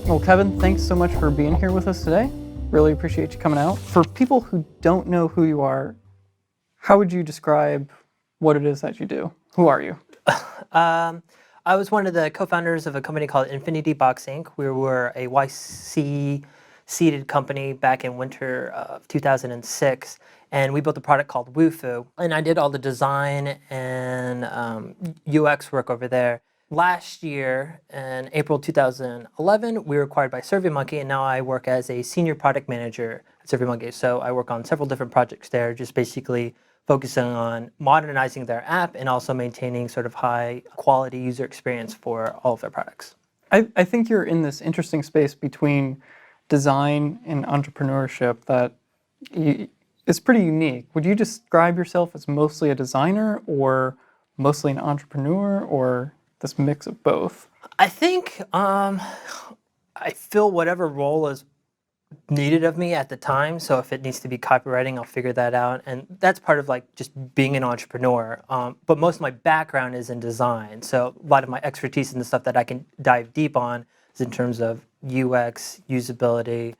Well, Kevin, thanks so much for being here with us today. Really appreciate you coming out. For people who don't know who you are, how would you describe what it is that you do? Who are you? I was one of the co-founders of a company called Infinity Box Inc. We were a YC seeded company back in winter of 2006, and we built a product called WuFoo. And I did all the design and UX work over there. Last year, in April 2011, we were acquired by SurveyMonkey, and now I work as a senior product manager at SurveyMonkey. So I work on several different projects there, just basically focusing on modernizing their app and also maintaining sort of high quality user experience for all of their products. I think you're in this interesting space between design and entrepreneurship that is pretty unique. Would you describe yourself as mostly a designer or mostly an entrepreneur or this mix of both? I think I fill whatever role is needed of me at the time. So if it needs to be copywriting, I'll figure that out. And that's part of like just being an entrepreneur. But most of my background is in design. So a lot of my expertise in the stuff that I can dive deep on is in terms of UX, usability,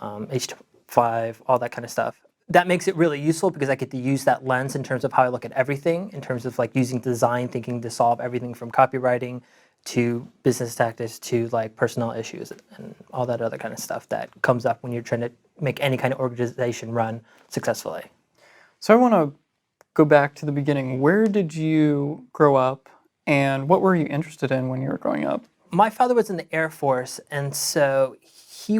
H5, all that kind of stuff. That makes it really useful because I get to use that lens in terms of how I look at everything, in terms of like using design thinking to solve everything from copywriting to business tactics to like personnel issues and all that other kind of stuff that comes up when you're trying to make any kind of organization run successfully. So I want to go back to the beginning. Where did you grow up and what were you interested in when you were growing up? My father was in the Air Force, and so he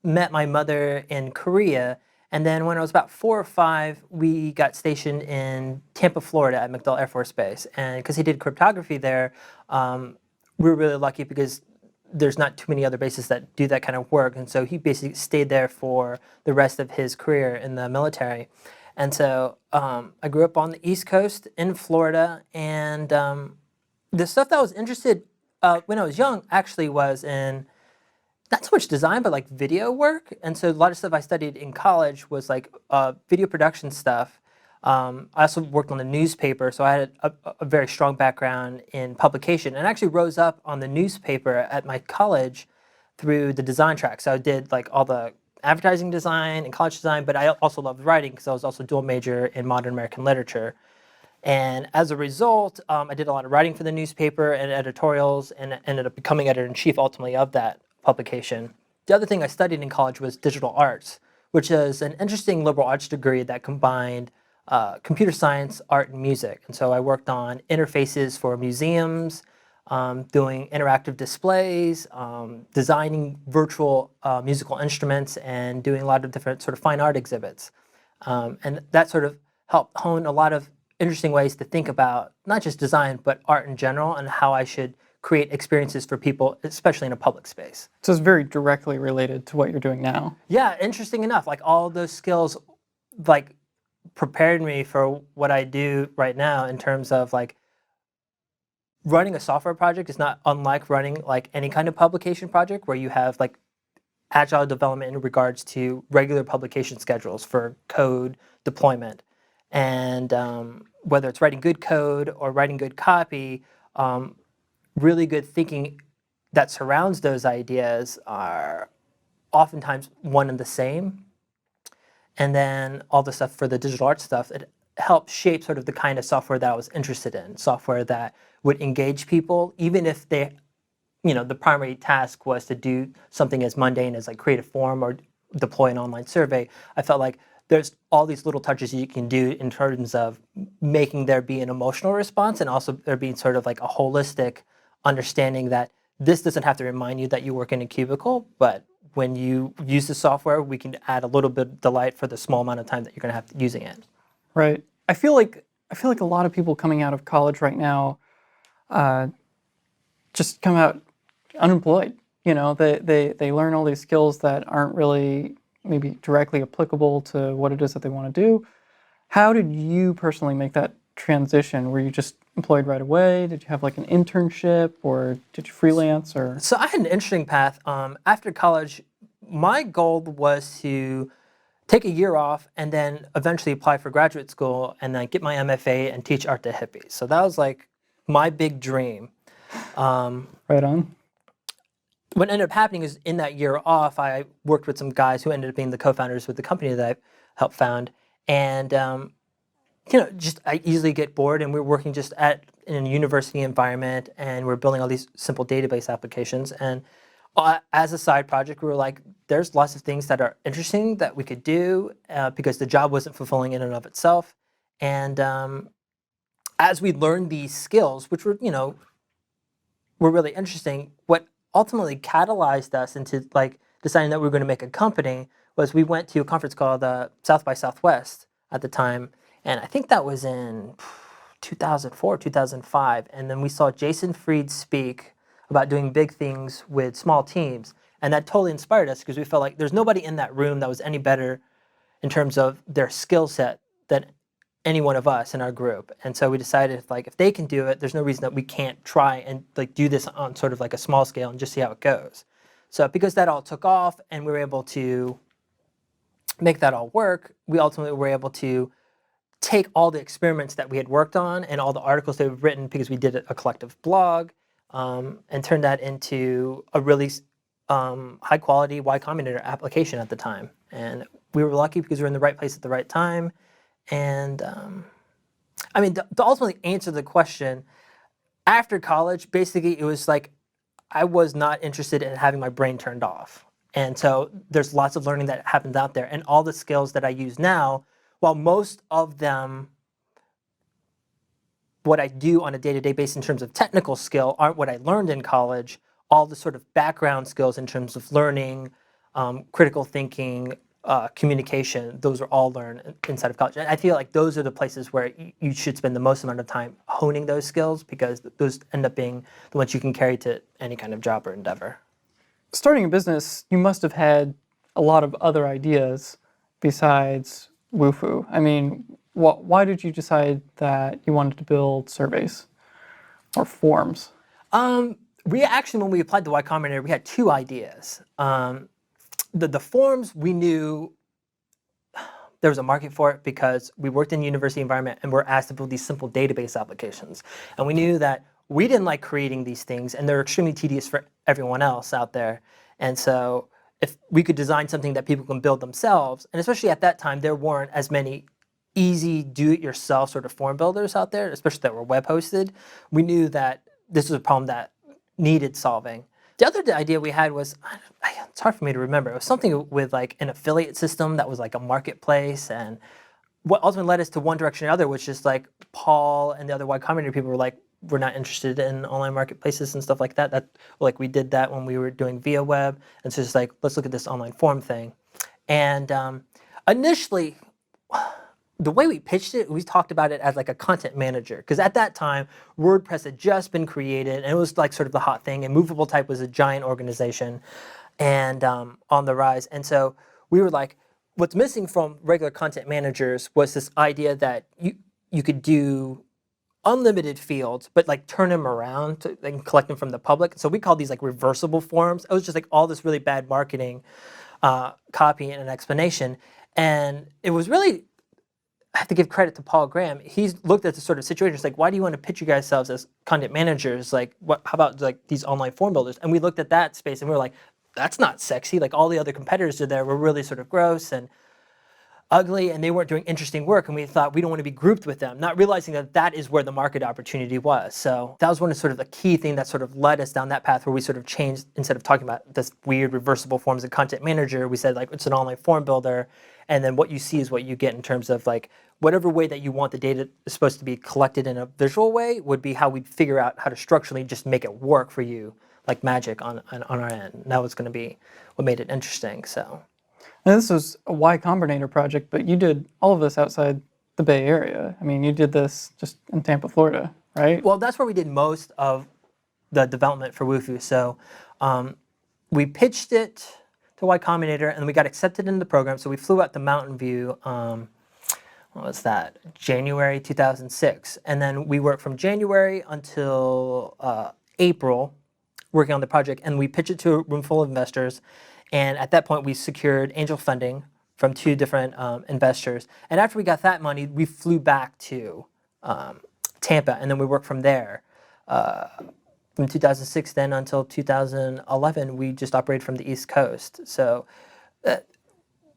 met my mother in Korea. And then when I was about 4 or 5, we got stationed in Tampa, Florida at MacDill Air Force Base. And because he did cryptography there, we were really lucky because there's not too many other bases that do that kind of work. And so he basically stayed there for the rest of his career in the military. And so I grew up on the East Coast in Florida. And the stuff that I was interested when I was young actually was in not so much design, but like video work. And so a lot of stuff I studied in college was like video production stuff. I also worked on the newspaper, so I had a very strong background in publication and actually rose up on the newspaper at my college through the design track. So I did like all the advertising design and college design, but I also loved writing because I was also dual major in modern American literature. And as a result, I did a lot of writing for the newspaper and editorials and ended up becoming editor-in-chief ultimately of that publication. The other thing I studied in college was digital arts, which is an interesting liberal arts degree that combined computer science, art, and music. And so I worked on interfaces for museums, doing interactive displays, designing virtual musical instruments, and doing a lot of different sort of fine art exhibits. And that sort of helped hone a lot of interesting ways to think about not just design, but art in general and how I should create experiences for people, especially in a public space. So it's very directly related to what you're doing now. Yeah, interesting enough. Like all those skills, like prepared me for what I do right now in terms of like running a software project is not unlike running like any kind of publication project where you have like agile development in regards to regular publication schedules for code deployment. And whether it's writing good code or writing good copy, really good thinking that surrounds those ideas are oftentimes one and the same. And then all the stuff for the digital art stuff, it helped shape sort of the kind of software that I was interested in, software that would engage people, even if they, the primary task was to do something as mundane as like create a form or deploy an online survey. I felt like there's all these little touches you can do in terms of making there be an emotional response and also there being sort of like a holistic understanding that this doesn't have to remind you that you work in a cubicle, but when you use the software, we can add a little bit of delight for the small amount of time that you're going to have using it. Right. I feel like a lot of people coming out of college right now just come out unemployed. They learn all these skills that aren't really maybe directly applicable to what it is that they want to do. How did you personally make that transition? Were you just employed right away? Did you have like an internship or did you freelance or? So I had an interesting path. After college, my goal was to take a year off and then eventually apply for graduate school and then get my MFA and teach art to hippies. So that was like my big dream. Right on. what ended up happening is in that year off, I worked with some guys who ended up being the co-founders with the company that I helped found. And, just I easily get bored, and we're working just in a university environment, and we're building all these simple database applications. And as a side project, we were like, there's lots of things that are interesting that we could do because the job wasn't fulfilling in and of itself. And as we learned these skills, which were really interesting, what ultimately catalyzed us into like deciding that we were going to make a company was we went to a conference called South by Southwest at the time, and I think that was in 2004, 2005, and then we saw Jason Fried speak about doing big things with small teams, and that totally inspired us because we felt like there's nobody in that room that was any better in terms of their skill set than any one of us in our group. And so we decided like if they can do it, there's no reason that we can't try and like do this on sort of like a small scale and just see how it goes. So because that all took off and we were able to make that all work, we ultimately were able to take all the experiments that we had worked on and all the articles that we've written, because we did a collective blog, and turn that into a really high quality Y Combinator application at the time. And we were lucky because we were in the right place at the right time. And I mean, to ultimately answer the question, after college, basically it was like I was not interested in having my brain turned off. And so there's lots of learning that happens out there. And all the skills that I use now, while most of them, what I do on a day-to-day basis in terms of technical skill aren't what I learned in college, all the sort of background skills in terms of learning, critical thinking, communication, those are all learned inside of college. And I feel like those are the places where you should spend the most amount of time honing those skills, because those end up being the ones you can carry to any kind of job or endeavor. Starting a business, you must have had a lot of other ideas besides WuFoo. I mean, why did you decide that you wanted to build surveys or forms? We actually, when we applied to Y Combinator, we had two ideas. The forms, we knew there was a market for it because we worked in the university environment and were asked to build these simple database applications. And we knew that we didn't like creating these things, and they're extremely tedious for everyone else out there. And so if we could design something that people can build themselves, and especially at that time, there weren't as many easy do-it-yourself sort of form builders out there, especially that were web hosted, we knew that this was a problem that needed solving. The other idea we had was, it's hard for me to remember, it was something with like an affiliate system that was like a marketplace, and what ultimately led us to one direction or another, which is like Paul and the other Y Combinator people were like, we're not interested in online marketplaces and stuff like that. That like we did that when we were doing via web, and so it's like, let's look at this online form thing. And initially, the way we pitched it, we talked about it as like a content manager, because at that time, WordPress had just been created, and it was like sort of the hot thing, and Movable Type was a giant organization and on the rise. And so we were like, what's missing from regular content managers was this idea that you could do unlimited fields, but like turn them around and collect them from the public. So we called these like reversible forms. It was just like all this really bad marketing copy and an explanation. And it was really, I have to give credit to Paul Graham. He's looked at the sort of situation. It's like, why do you want to pitch you guys yourselves as content managers? Like, how about like these online form builders? And we looked at that space and we were like, that's not sexy. Like all the other competitors are there were really sort of gross and ugly, and they weren't doing interesting work, and we thought we don't want to be grouped with them, not realizing that that is where the market opportunity was. So that was one of sort of the key thing that sort of led us down that path, where we sort of changed, instead of talking about this weird reversible forms of content manager, we said like it's an online form builder, and then what you see is what you get in terms of like whatever way that you want the data is supposed to be collected in a visual way would be how we'd figure out how to structurally just make it work for you like magic on our end. And that was going to be what made it interesting. So. And this was a Y Combinator project, but you did all of this outside the Bay Area. I mean, you did this just in Tampa, Florida, right? Well, that's where we did most of the development for WuFoo. So we pitched it to Y Combinator, and we got accepted into the program. So we flew out to Mountain View, what was that, January 2006. And then we worked from January until April working on the project, and we pitched it to a room full of investors. And at that point, we secured angel funding from two different investors. And after we got that money, we flew back to Tampa, and then we worked from there. from 2006 then until 2011, we just operated from the East Coast. So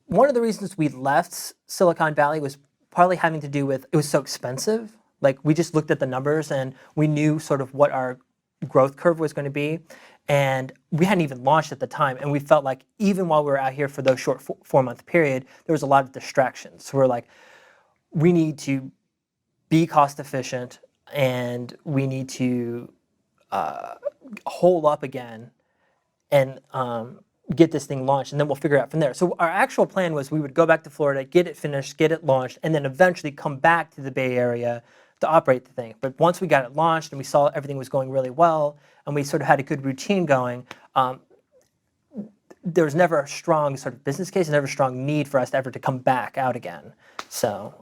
one of the reasons we left Silicon Valley was partly having to do with it was so expensive. Like we just looked at the numbers and we knew sort of what our growth curve was going to be. And we hadn't even launched at the time. And we felt like even while we were out here for those short 4-month period, there was a lot of distractions. So we're like, we need to be cost efficient and we need to hole up again and get this thing launched, and then we'll figure it out from there. So our actual plan was we would go back to Florida, get it finished, get it launched, and then eventually come back to the Bay Area to operate the thing. But once we got it launched and we saw everything was going really well, and we sort of had a good routine going, there was never a strong sort of business case, never a strong need for us to ever to come back out again. So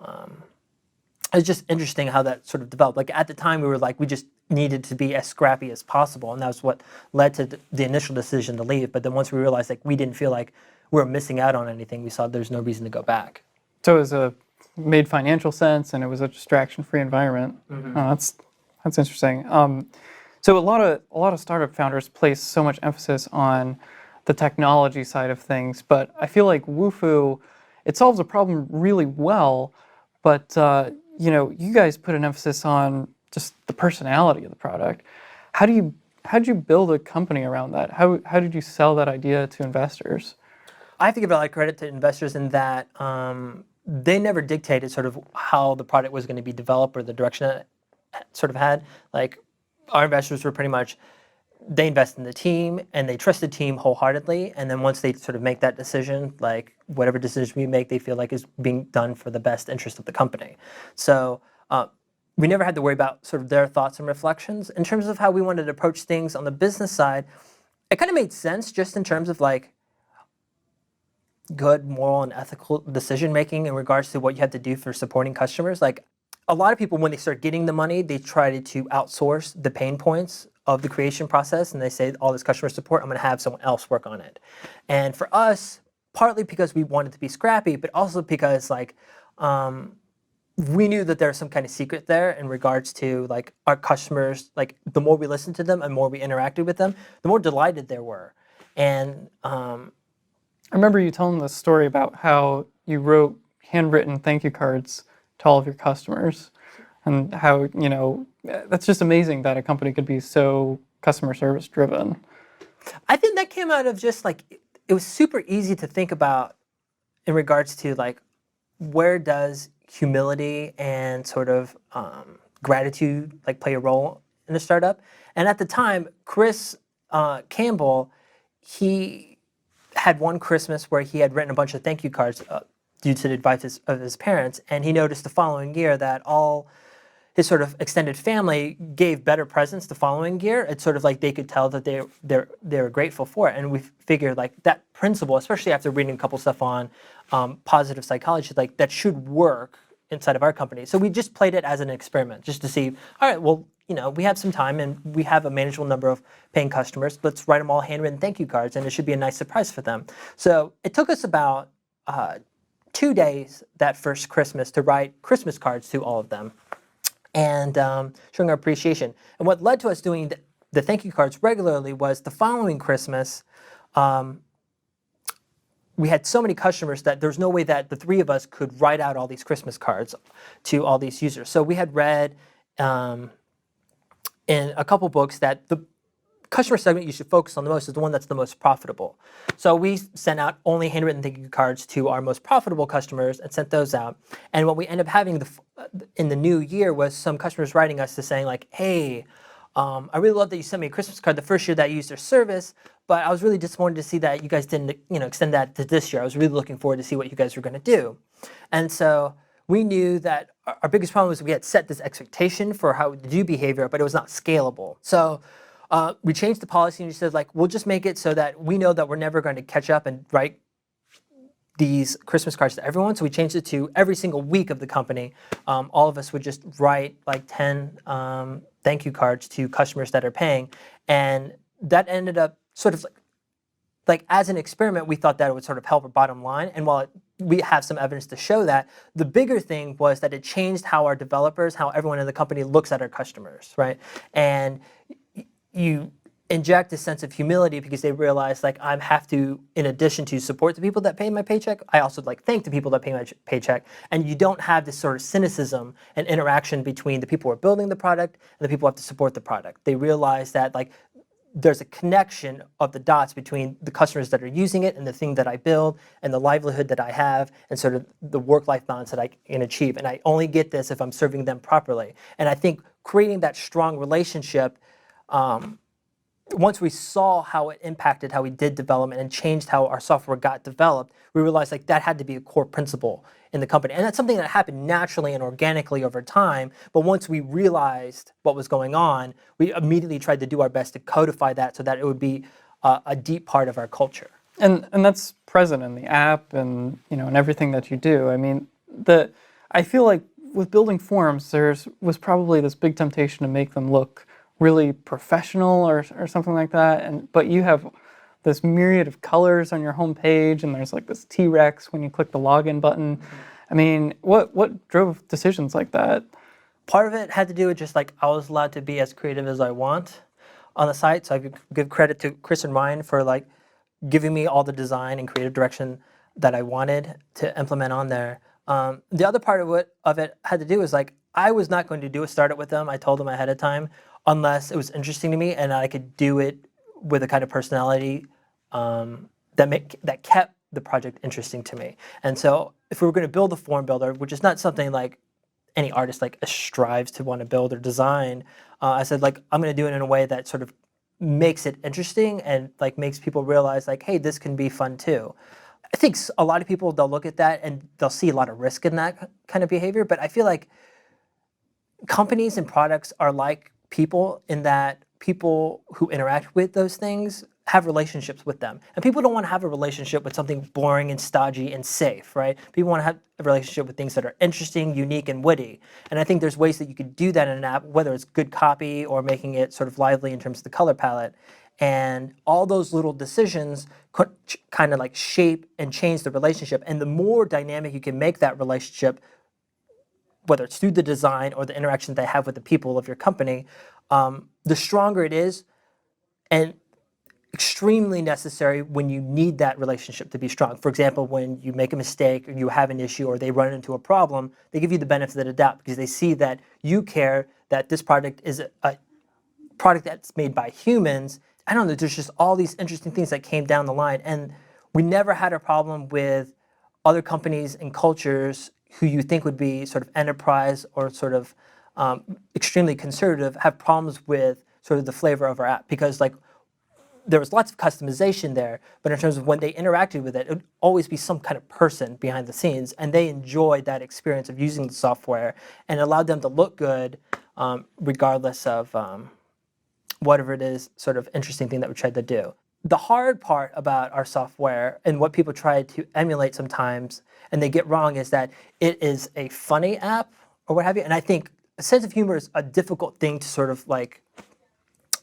it's just interesting how that sort of developed. Like at the time, we were like, we just needed to be as scrappy as possible, and that was what led to the initial decision to leave. But then once we realized like we didn't feel like we were missing out on anything, we saw there's no reason to go back. So it was made financial sense, and it was a distraction-free environment. Mm-hmm. Oh, that's interesting. So a lot of startup founders place so much emphasis on the technology side of things, but I feel like WuFoo, it solves a problem really well, but you guys put an emphasis on just the personality of the product. How did you build a company around that? How did you sell that idea to investors? I have to give a lot of credit to investors in that they never dictated sort of how the product was going to be developed or the direction it sort of had. Like our investors were pretty much, they invest in the team and they trust the team wholeheartedly. And then once they sort of make that decision, like whatever decision we make, they feel like is being done for the best interest of the company. So we never had to worry about sort of their thoughts and reflections. In terms of how we wanted to approach things on the business side, it kind of made sense just in terms of like good moral and ethical decision making in regards to what you have to do for supporting customers. Like a lot of people, when they start getting the money, they try to outsource the pain points of the creation process, and they say, all this customer support, I'm going to have someone else work on it. And for us, partly because we wanted to be scrappy, but also because like we knew that there was some kind of secret there in regards to like our customers. Like the more we listened to them and more we interacted with them, the more delighted they were. And I remember you telling the story about how you wrote handwritten thank you cards to all of your customers, and how that's just amazing that a company could be so customer service driven. I think that came out of just like it was super easy to think about in regards to like where does humility and sort of gratitude like play a role in a startup. And at the time, Chris Campbell, he had one Christmas where he had written a bunch of thank you cards due to the advice of his parents, and he noticed the following year that all his sort of extended family gave better presents the following year. It's sort of like they could tell that they were grateful for it. And we figured like that principle, especially after reading a couple stuff on positive psychology, like that should work inside of our company. So we just played it as an experiment just to see, all right, well, we have some time and we have a manageable number of paying customers. Let's write them all handwritten thank you cards, and it should be a nice surprise for them. So it took us about 2 days that first Christmas to write Christmas cards to all of them, and showing our appreciation. And what led to us doing the thank you cards regularly was the following Christmas, we had so many customers that there's no way that the three of us could write out all these Christmas cards to all these users. So we had read in a couple books that the customer segment you should focus on the most is the one that's the most profitable. So we sent out only handwritten thank you cards to our most profitable customers and sent those out. And what we ended up having in the new year was some customers writing us to saying like, hey, I really love that you sent me a Christmas card the first year that I used your service, but I was really disappointed to see that you guys didn't extend that to this year. I was really looking forward to see what you guys were going to do. And so we knew that our biggest problem was we had set this expectation for how to do behavior, but it was not scalable. So we changed the policy and we said, like, we'll just make it so that we know that we're never going to catch up and write these Christmas cards to everyone. So we changed it to every single week of the company. All of us would just write like 10 thank you cards to customers that are paying. And that ended up sort of like as an experiment, we thought that it would sort of help our bottom line. And while we have some evidence to show that, the bigger thing was that it changed how our developers, how everyone in the company looks at our customers, right? And you inject a sense of humility because they realize like I have to, in addition to support the people that pay my paycheck, I also like thank the people that pay my paycheck. And you don't have this sort of cynicism and interaction between the people who are building the product and the people who have to support the product. They realize that like there's a connection of the dots between the customers that are using it and the thing that I build and the livelihood that I have and sort of the work-life balance that I can achieve. And I only get this if I'm serving them properly. And I think creating that strong relationship, once we saw how it impacted how we did development and changed how our software got developed, we realized like that had to be a core principle in the company. And that's something that happened naturally and organically over time. But once we realized what was going on, we immediately tried to do our best to codify that so that it would be a deep part of our culture. And that's present in the app and and everything that you do. I mean, I feel like with building forums, was probably this big temptation to make them look really professional or something like that. But you have this myriad of colors on your homepage, and there's like this T-Rex when you click the login button. I mean, what drove decisions like that? Part of it had to do with just like I was allowed to be as creative as I want on the site. So I could give credit to Chris and Ryan for like giving me all the design and creative direction that I wanted to implement on there. The other part of it had to do was like I was not going to do a startup with them. I told them ahead of time unless it was interesting to me and I could do it with a kind of personality that kept the project interesting to me. And so if we were going to build a form builder, which is not something like any artist like strives to want to build or design, I said like I'm going to do it in a way that sort of makes it interesting and like makes people realize like, hey, this can be fun too. I think a lot of people, they'll look at that and they'll see a lot of risk in that kind of behavior, but I feel like companies and products are like people in that people who interact with those things have relationships with them. And people don't want to have a relationship with something boring and stodgy and safe, right? People want to have a relationship with things that are interesting, unique, and witty. And I think there's ways that you could do that in an app, whether it's good copy or making it sort of lively in terms of the color palette. And all those little decisions kind of like shape and change the relationship. And the more dynamic you can make that relationship, whether it's through the design or the interaction they have with the people of your company, the stronger it is and extremely necessary when you need that relationship to be strong. For example, when you make a mistake or you have an issue or they run into a problem, they give you the benefit of the doubt because they see that you care that this product is a product that's made by humans. I don't know, there's just all these interesting things that came down the line. And we never had a problem with other companies and cultures who you think would be sort of enterprise or sort of extremely conservative have problems with sort of the flavor of our app because like there was lots of customization there, but in terms of when they interacted with it, it would always be some kind of person behind the scenes, and they enjoyed that experience of using the software and allowed them to look good regardless of whatever it is sort of interesting thing that we tried to do. The hard part about our software and what people try to emulate sometimes and they get wrong is that it is a funny app or what have you. And I think a sense of humor is a difficult thing to sort of like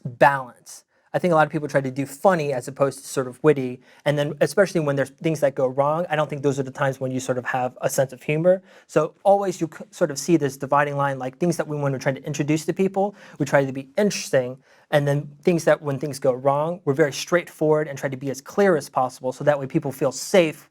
balance. I think a lot of people try to do funny as opposed to sort of witty. And then especially when there's things that go wrong, I don't think those are the times when you sort of have a sense of humor. So always you sort of see this dividing line, like things that we want to try to introduce to people, we try to be interesting. And then things that when things go wrong, we're very straightforward and try to be as clear as possible so that way people feel safe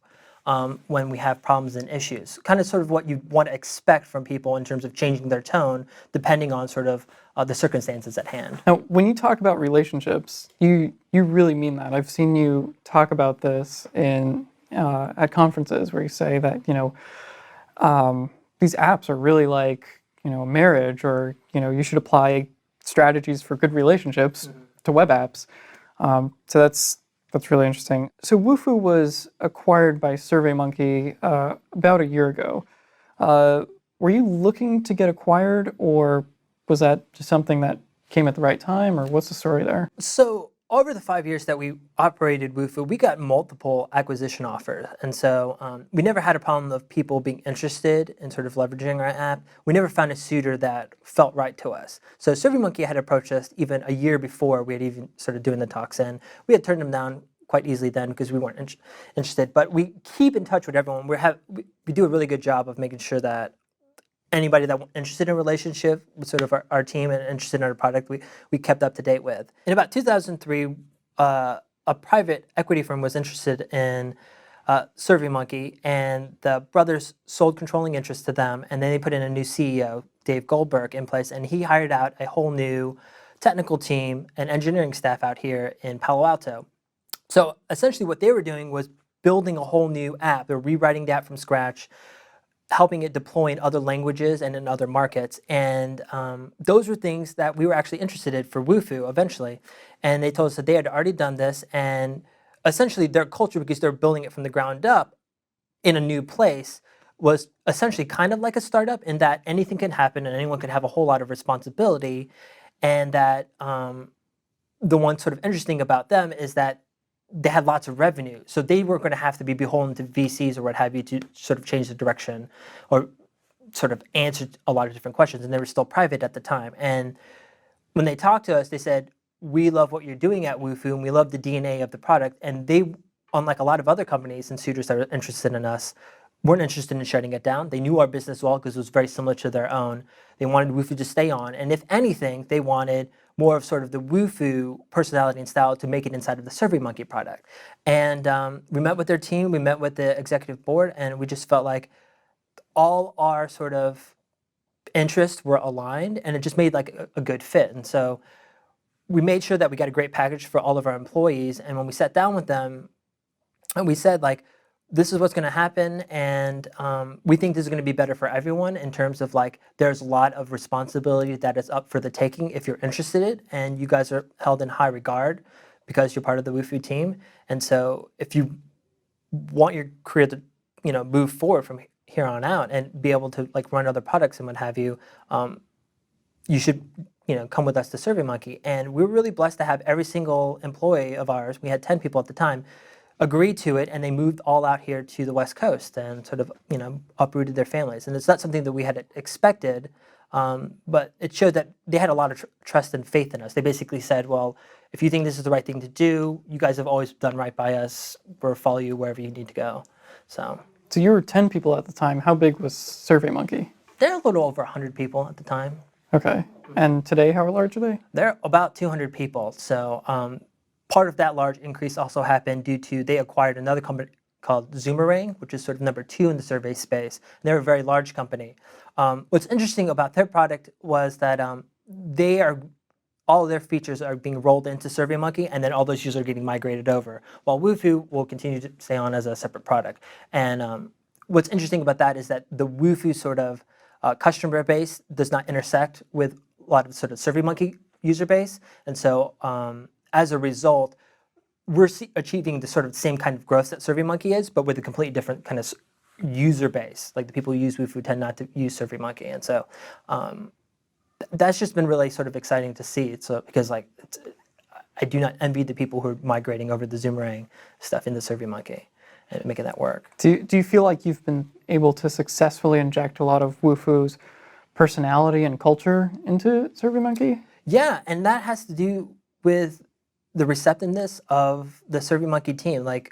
when we have problems and issues. Kind of sort of what you want to expect from people in terms of changing their tone depending on sort of the circumstances at hand. Now, when you talk about relationships, you really mean that. I've seen you talk about this in at conferences where you say that these apps are really like a marriage, or you should apply strategies for good relationships to web apps. So that's really interesting. So WuFoo was acquired by SurveyMonkey about a year ago. Were you looking to get acquired, or was that just something that came at the right time, or what's the story there? So over the 5 years that we operated WuFoo, we got multiple acquisition offers. And so we never had a problem of people being interested in sort of leveraging our app. We never found a suitor that felt right to us. So SurveyMonkey had approached us even a year before we had even started doing the talks in. We had turned them down quite easily then because we weren't interested. But we keep in touch with everyone. We do a really good job of making sure that anybody that interested in a relationship with sort of our team and interested in our product, we kept up to date with. In about 2003, a private equity firm was interested in SurveyMonkey, and the brothers sold controlling interest to them, and then they put in a new CEO, Dave Goldberg, in place, and he hired out a whole new technical team and engineering staff out here in Palo Alto. So essentially what they were doing was building a whole new app. They're rewriting the app from scratch, helping it deploy in other languages and in other markets. And those were things that we were actually interested in for WuFoo eventually. And they told us that they had already done this, and essentially their culture, because they're building it from the ground up in a new place, was essentially kind of like a startup in that anything can happen and anyone can have a whole lot of responsibility. And that the one sort of interesting about them is that they had lots of revenue. So they were going to have to be beholden to VCs or what have you to sort of change the direction or sort of answer a lot of different questions. And they were still private at the time. And when they talked to us, they said, we love what you're doing at WuFoo and we love the DNA of the product. And they, unlike a lot of other companies and suitors that are interested in us, weren't interested in shutting it down. They knew our business well because it was very similar to their own. They wanted WuFoo to stay on. And if anything, they wanted more of sort of the WuFoo personality and style to make it inside of the SurveyMonkey product. And we met with their team, we met with the executive board, and we just felt like all our sort of interests were aligned, and it just made like a good fit. And so we made sure that we got a great package for all of our employees. And when we sat down with them, and we said like, this is what's going to happen, and we think this is going to be better for everyone in terms of like there's a lot of responsibility that is up for the taking if you're interested in it, and you guys are held in high regard because you're part of the WuFoo team. And so if you want your career to move forward from here on out and be able to like run other products and what have you, you should come with us to SurveyMonkey. And we're really blessed to have every single employee of ours, we had 10 people at the time, agreed to it, and they moved all out here to the West Coast and sort of uprooted their families. And it's not something that we had expected, but it showed that they had a lot of trust and faith in us. They basically said, well, if you think this is the right thing to do, you guys have always done right by us, we'll follow you wherever you need to go. So you were 10 people at the time. How big was SurveyMonkey? they're a little over 100 people at the time. Okay. And today, how large are they? They're about 200 people. So part of that large increase also happened due to they acquired another company called Zoomerang, which is sort of number 2 in the survey space. And they're a very large company. What's interesting about their product was that all of their features are being rolled into SurveyMonkey, and then all those users are getting migrated over, while WuFoo will continue to stay on as a separate product. And what's interesting about that is that the WuFoo sort of customer base does not intersect with a lot of sort of SurveyMonkey user base. And so as a result, we're achieving the sort of same kind of growth that SurveyMonkey is, but with a completely different kind of user base. Like the people who use WuFoo tend not to use SurveyMonkey. And so that's just been really sort of exciting to see. So because like I do not envy the people who are migrating over the Zoomerang stuff into SurveyMonkey and making that work. Do you feel like you've been able to successfully inject a lot of WuFoo's personality and culture into SurveyMonkey? Yeah, and that has to do with the receptiveness of the SurveyMonkey team. Like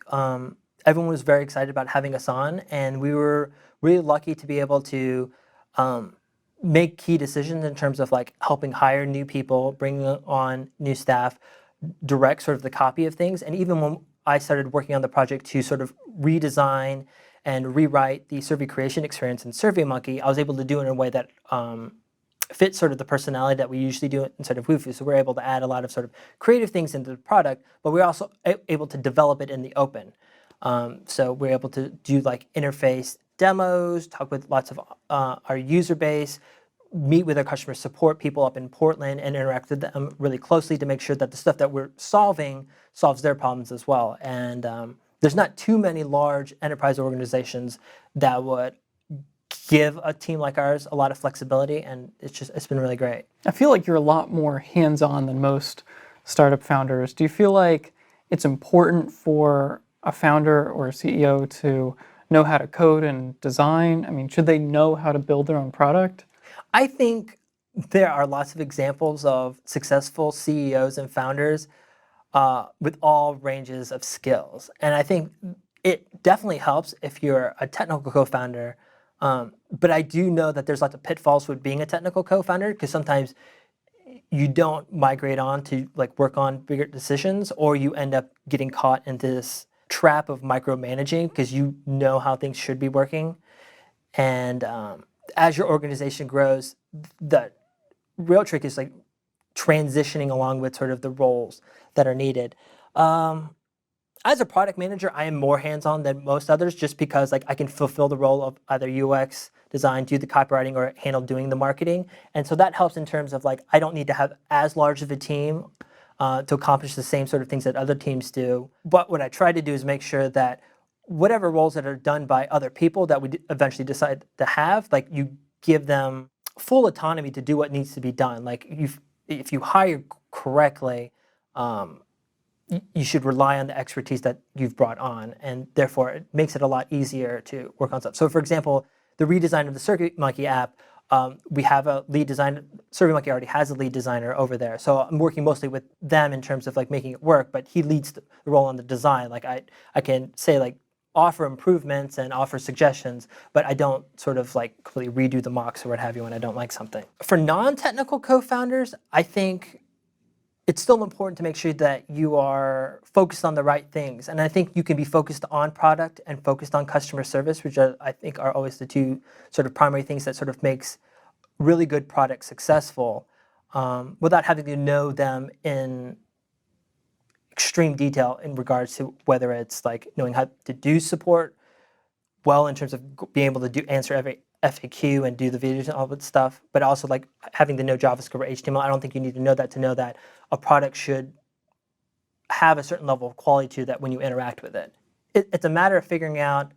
everyone was very excited about having us on, and we were really lucky to be able to make key decisions in terms of like helping hire new people, bringing on new staff, direct sort of the copy of things. And even when I started working on the project to sort of redesign and rewrite the survey creation experience in SurveyMonkey, I was able to do it in a way that fit sort of the personality that we usually do inside of WuFoo. So we're able to add a lot of sort of creative things into the product, but we're also able to develop it in the open. So we're able to do like interface demos, talk with lots of our user base, meet with our customer support people up in Portland, and interact with them really closely to make sure that the stuff that we're solving solves their problems as well. And there's not too many large enterprise organizations that would give a team like ours a lot of flexibility, and it's been really great. I feel like you're a lot more hands-on than most startup founders. Do you feel like it's important for a founder or a CEO to know how to code and design? I mean, should they know how to build their own product? I think there are lots of examples of successful CEOs and founders with all ranges of skills. And I think it definitely helps if you're a technical co-founder But I do know that there's lots of pitfalls with being a technical co-founder, because sometimes you don't migrate on to like work on bigger decisions, or you end up getting caught into this trap of micromanaging because you know how things should be working. And as your organization grows, the real trick is like transitioning along with sort of the roles that are needed. As a product manager, I am more hands-on than most others, just because like I can fulfill the role of either UX design, do the copywriting, or handle doing the marketing. And so that helps in terms of like I don't need to have as large of a team to accomplish the same sort of things that other teams do. But what I try to do is make sure that whatever roles that are done by other people that we eventually decide to have, like you give them full autonomy to do what needs to be done. Like if you hire correctly, you should rely on the expertise that you've brought on, and therefore it makes it a lot easier to work on stuff. So for example, the redesign of the SurveyMonkey app, we have a lead designer. SurveyMonkey already has a lead designer over there, so I'm working mostly with them in terms of like making it work, but he leads the role on the design. Like I can say like offer improvements and offer suggestions, but I don't sort of like completely redo the mocks or what have you when I don't like something. For non-technical co-founders, I think it's still important to make sure that you are focused on the right things. And I think you can be focused on product and focused on customer service, which I think are always the two sort of primary things that sort of makes really good products successful, without having to know them in extreme detail in regards to whether it's like knowing how to do support well in terms of being able to answer every FAQ and do the videos and all that stuff, but also like having to know JavaScript or HTML. I don't think you need to know that a product should have a certain level of quality to that when you interact with it. It's a matter of figuring out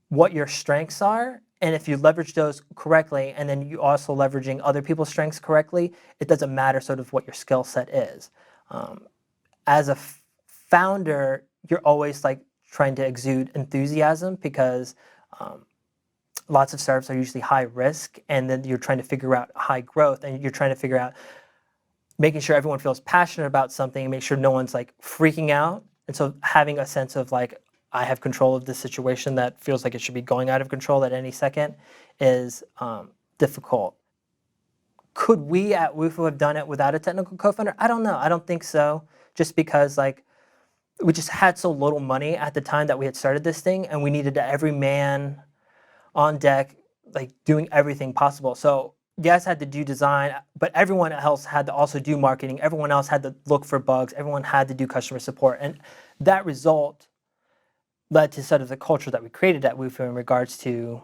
what your strengths are, and if you leverage those correctly, and then you also leveraging other people's strengths correctly, it doesn't matter sort of what your skill set is. As a founder, you're always like trying to exude enthusiasm, because lots of startups are usually high risk, and then you're trying to figure out high growth, and you're trying to figure out making sure everyone feels passionate about something and make sure no one's like freaking out. And so having a sense of like, I have control of this situation that feels like it should be going out of control at any second is difficult. Could we at WuFoo have done it without a technical co-founder? I don't know. I don't think so. Just because like we just had so little money at the time that we had started this thing, and we needed every man on deck, like doing everything possible. So yes, I had to do design, but everyone else had to also do marketing. Everyone else had to look for bugs. Everyone had to do customer support. And that result led to sort of the culture that we created at WuFoo in regards to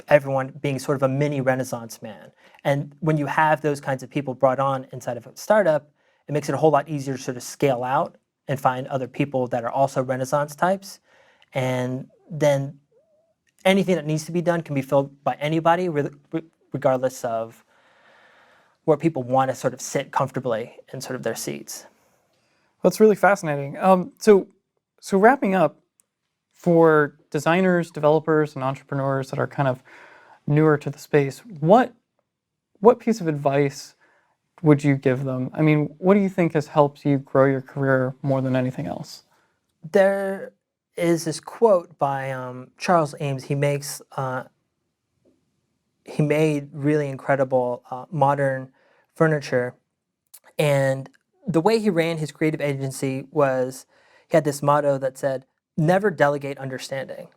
everyone being sort of a mini Renaissance man. And when you have those kinds of people brought on inside of a startup, it makes it a whole lot easier to sort of scale out and find other people that are also Renaissance types. And then anything that needs to be done can be filled by anybody, regardless of where people want to sort of sit comfortably in sort of their seats. That's really fascinating. So wrapping up, for designers, developers, and entrepreneurs that are kind of newer to the space, what piece of advice would you give them? I mean, what do you think has helped you grow your career more than anything else? There is this quote by Charles Ames. He made really incredible modern furniture, and the way he ran his creative agency was he had this motto that said, "Never delegate understanding."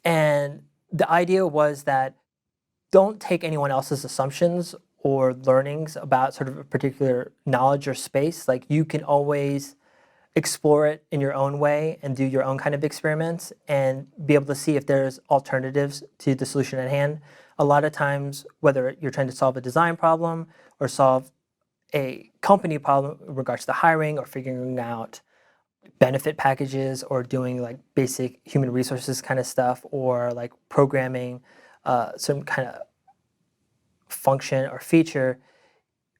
And the idea was that don't take anyone else's assumptions or learnings about sort of a particular knowledge or space. Like you can always explore it in your own way and do your own kind of experiments and be able to see if there's alternatives to the solution at hand. A lot of times, whether you're trying to solve a design problem or solve a company problem in regards to hiring or figuring out benefit packages or doing like basic human resources kind of stuff, or like programming some kind of function or feature,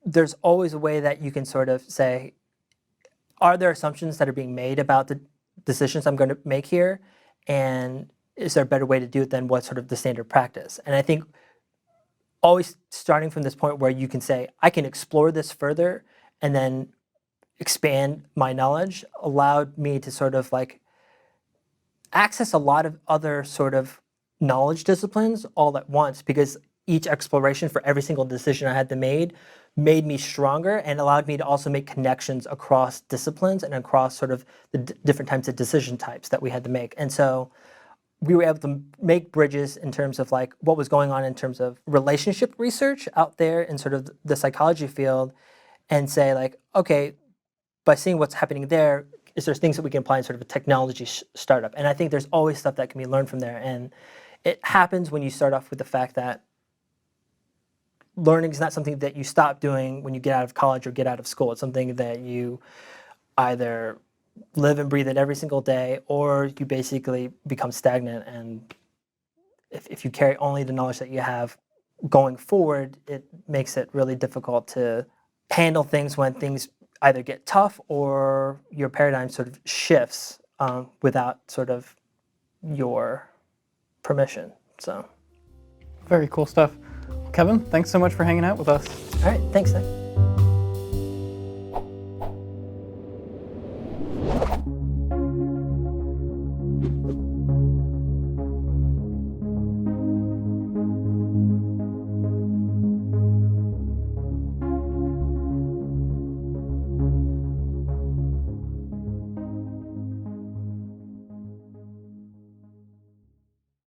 there's always a way that you can sort of say, are there assumptions that are being made about the decisions I'm going to make here? And is there a better way to do it than what's sort of the standard practice? And I think always starting from this point where you can say, I can explore this further and then expand my knowledge allowed me to sort of like access a lot of other sort of knowledge disciplines all at once, because each exploration for every single decision I had to made me stronger and allowed me to also make connections across disciplines and across sort of the different types of decision types that we had to make. And so we were able to make bridges in terms of like what was going on in terms of relationship research out there in sort of the psychology field, and say like, okay, by seeing what's happening there, is there things that we can apply in sort of a technology startup? And I think there's always stuff that can be learned from there. And it happens when you start off with the fact that learning is not something that you stop doing when you get out of college or get out of school. It's something that you either live and breathe it every single day, or you basically become stagnant. And if you carry only the knowledge that you have going forward, it makes it really difficult to handle things when things either get tough or your paradigm sort of shifts without sort of your permission. So, Very cool stuff. Kevin, thanks so much for hanging out with us. all right, thanks, Nick.